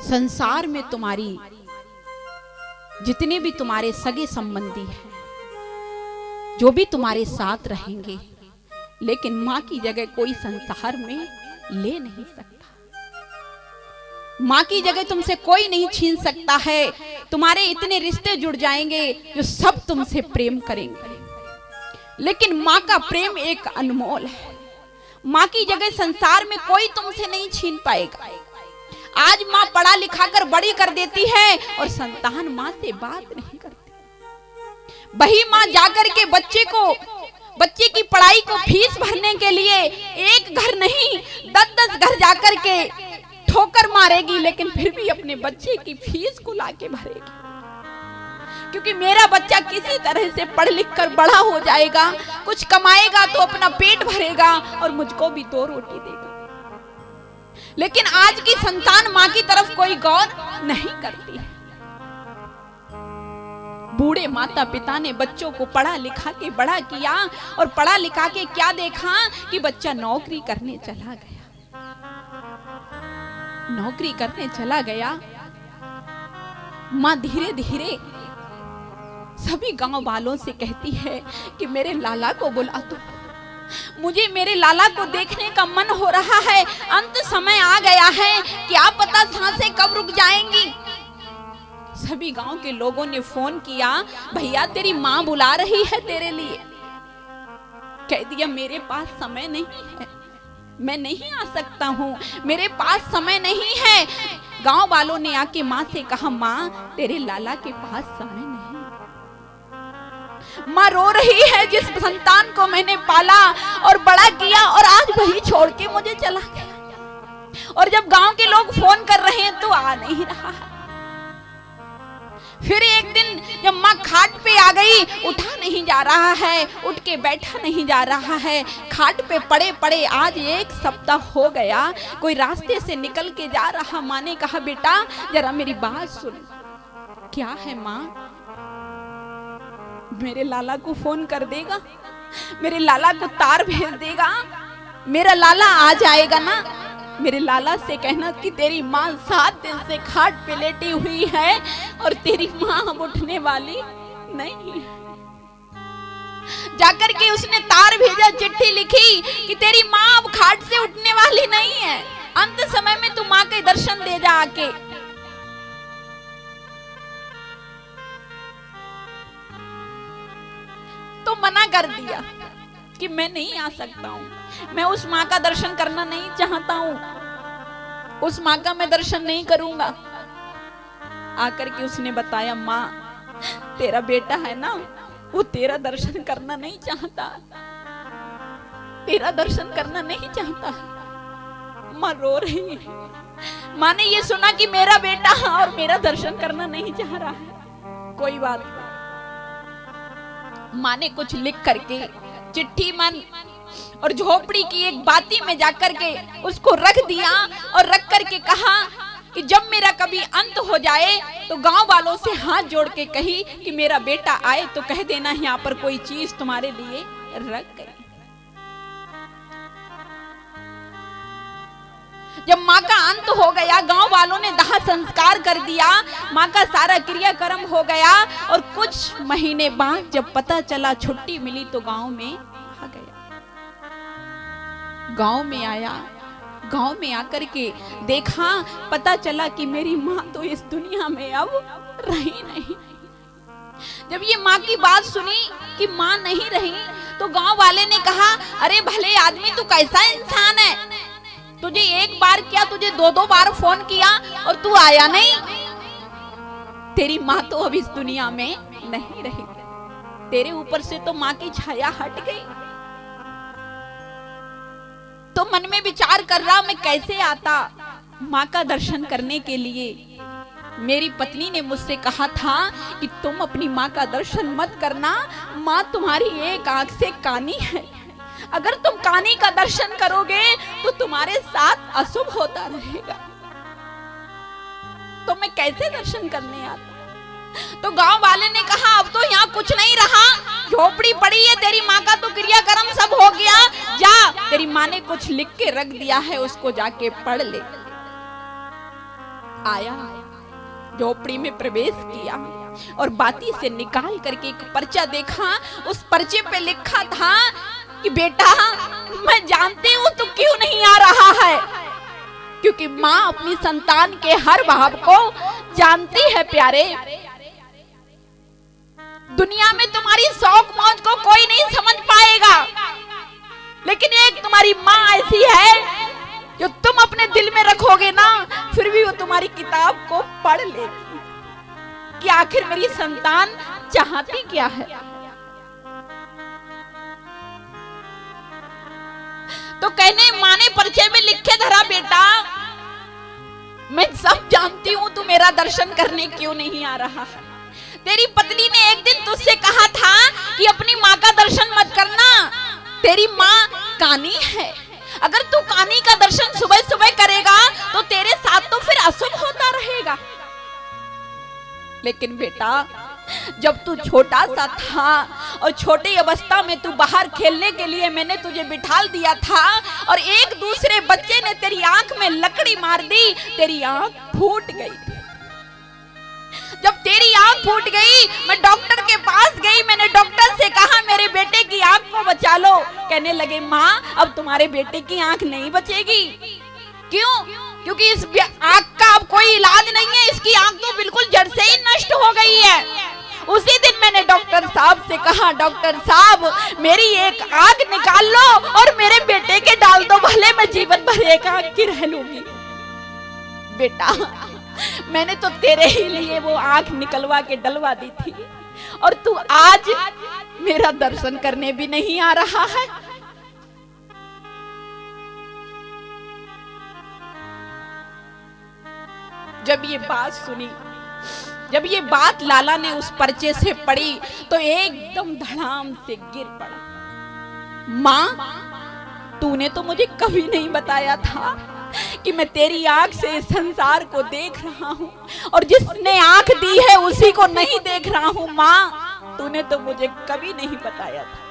संसार में तुम्हारी जितने भी तुम्हारे सगे संबंधी हैं, जो भी तुम्हारे साथ रहेंगे, लेकिन मां की जगह कोई संसार में ले नहीं सकता। मां की जगह तुमसे कोई नहीं छीन सकता है। तुम्हारे इतने रिश्ते जुड़ जाएंगे जो सब तुमसे प्रेम करेंगे, लेकिन मां का प्रेम एक अनमोल है। मां की जगह संसार में कोई तुमसे नहीं छीन पाएगा। आज मां पढ़ा लिखा कर बड़ी कर देती है और संतान मां से बात नहीं करती। वही मां जाकर के बच्चे की पढ़ाई को फीस भरने के लिए एक घर नहीं 10-10 घर जाकर के ठोकर मारेगी, लेकिन फिर भी अपने बच्चे की फीस को लाके भरेगी, क्योंकि मेरा बच्चा किसी तरह से पढ़ लिख कर बड़ा हो जाएगा, कुछ कमाएगा तो अपना पेट भरेगा और मुझको भी 2 रोटी देगा। लेकिन आज की संतान मां की तरफ कोई गौर नहीं करती है। बूढ़े माता पिता ने बच्चों को पढ़ा लिखा के बड़ा किया और पढ़ा लिखा के क्या देखा कि बच्चा नौकरी करने चला गया। नौकरी करने चला गया। मां धीरे धीरे सभी गांव वालों से कहती है कि मेरे लाला को बुला दो, मुझे मेरे लाला को देखने का मन हो रहा है। अंत समय आ गया है, क्या पता सांसें कब रुक जाएंगी। सभी गांव के लोगों ने फोन किया, भैया तेरी मां बुला रही है तेरे लिए। कह दिया मेरे पास समय नहीं है, मैं नहीं आ सकता हूँ, मेरे पास समय नहीं है। गांव वालों ने आके मां से कहा, मां तेरे लाला के पास समय नहीं। मां रो रही है, जिस संतान को मैंने पाला और बड़ा किया और आज वही छोड़ के मुझे चला गया। और जब गांव के लोग फोन कर रहे हैं तो आ नहीं रहा है। फिर एक दिन जब मां खाट पे आ गई, उठा नहीं जा रहा है, उठ के बैठा नहीं जा रहा है, खाट पे पड़े पड़े आज 1 सप्ताह हो गया। कोई रास्ते से निकल के जा रहा, मां ने कहा बेटा जरा मेरी बात सुन। क्या है मां? मेरे लाला को फोन कर देगा, मेरे लाला को तार भेज देगा, मेरा लाला आ जाएगा ना। मेरे लाला से कहना कि तेरी मां 7 दिन से खाट पे लेटी हुई है और तेरी मां अब उठने वाली नहीं है। जाकर के उसने तार भेजा, चिट्ठी लिखी कि तेरी मां अब खाट से उठने वाली नहीं है, अंत समय में तू मां के दर्शन दे जा आके। तो मना कर दिया कि मैं नहीं आ सकता हूँ, मैं उस माँ का दर्शन करना नहीं चाहता हूँ, उस माँ का मैं दर्शन नहीं करूंगा। आकर के उसने बताया, माँ तेरा बेटा है ना, वो तेरा दर्शन करना नहीं चाहता, तेरा दर्शन करना नहीं चाहता। माँ रो रही है। माँ ने ये सुना कि मेरा बेटा और मेरा दर्शन करना नहीं चाह रहा है। कोई बात नहीं। माँ ने कुछ लिख करके चिट्ठी मन और झोपड़ी की एक बाती में जाकर के उसको रख दिया और रख करके कहा कि जब मेरा कभी अंत हो जाए तो गांव वालों से हाथ जोड़ के कही कि मेरा बेटा आए तो कह देना यहाँ पर कोई चीज तुम्हारे लिए रख गई। जब माँ का अंत हो गया, गांव वालों ने दाह संस्कार कर दिया, माँ का सारा क्रियाक्रम हो गया और कुछ महीने बाद जब पता चला छुट्टी मिली तो गांव में आ गया। गांव में आया, गांव में आकर के देखा, पता चला कि मेरी माँ तो इस दुनिया में अब रही नहीं। जब ये माँ की बात सुनी कि माँ नहीं रही तो गांव वाले ने कहा, अरे भले आदमी तू कैसा इंसान है, तुझे एक बार क्या तुझे 2-2 बार फोन किया और तू आया नहीं। तेरी माँ तो अब इस दुनिया में नहीं रही, तेरे ऊपर से तो माँ की छाया हट गई। तो मन में विचार कर रहा, मैं कैसे आता माँ का दर्शन करने के लिए। मेरी पत्नी ने मुझसे कहा था कि तुम अपनी माँ का दर्शन मत करना, माँ तुम्हारी एक आंख से कानी है, अगर तुम कानी का दर्शन करोगे तो तुम्हारे साथ अशुभ होता रहेगा। तो मैं कैसे दर्शन करने आता? तो गांव वाले ने कहा, अब तो यहाँ कुछ नहीं रहा, झोपड़ी पड़ी है, तेरी माँ का तो क्रियाक्रम सब हो गया, जा तेरी माँ ने कुछ लिख के रख दिया है, उसको जाके पढ़ ले। आया, झोपड़ी में प्रवेश किया और बाती से निकाल करके एक पर्चा देखा। उस पर्चे पे लिखा था कि बेटा मैं जानती हूं तू क्यों नहीं आ रहा है, क्योंकि माँ अपनी संतान के हर भाव को जानती है। प्यारे, दुनिया में तुम्हारी शौक मौज को कोई नहीं समझ पाएगा, लेकिन एक तुम्हारी माँ ऐसी है जो तुम अपने दिल में रखोगे ना, फिर भी वो तुम्हारी किताब को पढ़ लेगी कि आखिर मेरी संतान चाहती क्या है। तो कहने माँ ने पर्चे में लिखे धरा, बेटा मैं सब जानती हूं तू मेरा दर्शन करने क्यों नहीं आ रहा है। तेरी पत्नी ने एक दिन तुझसे कहा था कि अपनी माँ का दर्शन मत करना, तेरी माँ कानी है, अगर तू कानी का दर्शन सुबह सुबह करेगा तो तेरे साथ तो फिर अशुभ होता रहेगा। लेकिन बेटा जब तू छोटा सा था और छोटी अवस्था में तू बाहर खेलने के लिए मैंने तुझे बिठाल दिया था और एक दूसरे बच्चे ने तेरी आंख में लकड़ी मार दी, तेरी आंख फूट गई। जब तेरी आंख फूट गई मैं डॉक्टर के पास गई, मैंने डॉक्टर से कहा मेरे बेटे की आंख को बचा लो। कहने लगे माँ अब तुम्हारे बेटे की आंख नहीं बचेगी। क्यों? क्योंकि इस आंख का अब कोई इलाज नहीं है, इसकी आंख तो बिल्कुल जड़ से ही नष्ट हो गई है। उसी दिन मैंने डॉक्टर साहब से कहा, डॉक्टर साहब मेरी एक आंख निकाल लो और मेरे बेटे के डाल दो, भले मैं जीवन भर एक आंख की रह लूंगी। बेटा मैंने तो तेरे ही लिए वो आंख निकलवा के डलवा दी थी और तू आज मेरा दर्शन करने भी नहीं आ रहा है। जब ये बात सुनी, जब ये बात लाला ने उस पर्चे से पढ़ी तो एकदम धड़ाम से गिर पड़ा। माँ तूने तो मुझे कभी नहीं बताया था कि मैं तेरी आंख से इस संसार को देख रहा हूँ और जिसने आंख दी है उसी को नहीं देख रहा हूँ। माँ तूने तो मुझे कभी नहीं बताया था।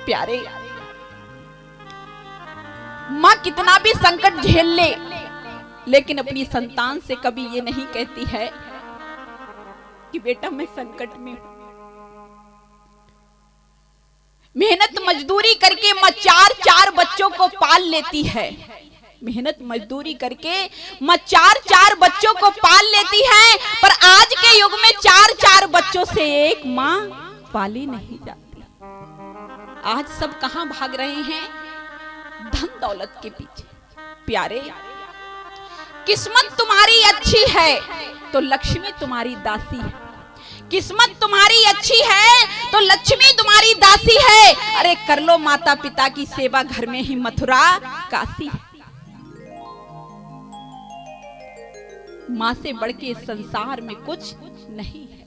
प्यारे, माँ कितना भी संकट झेल ले लेकिन अपनी संतान से कभी ये नहीं कहती है कि बेटा मैं संकट में हूं। मेहनत मजदूरी करके माँ चार बच्चों को पाल लेती है, मेहनत मजदूरी करके माँ चार बच्चों को पाल लेती है, पर आज के युग में चार बच्चों से एक माँ पाली नहीं जाती। आज सब कहां भाग रहे हैं? धन दौलत के पीछे। प्यारे, किस्मत तुम्हारी अच्छी है तो लक्ष्मी तुम्हारी दासी है, किस्मत तुम्हारी अच्छी है तो लक्ष्मी तुम्हारी दासी है। अरे कर लो माता पिता की सेवा, घर में ही मथुरा काशी है। माँ से बढ़ के संसार में कुछ नहीं है।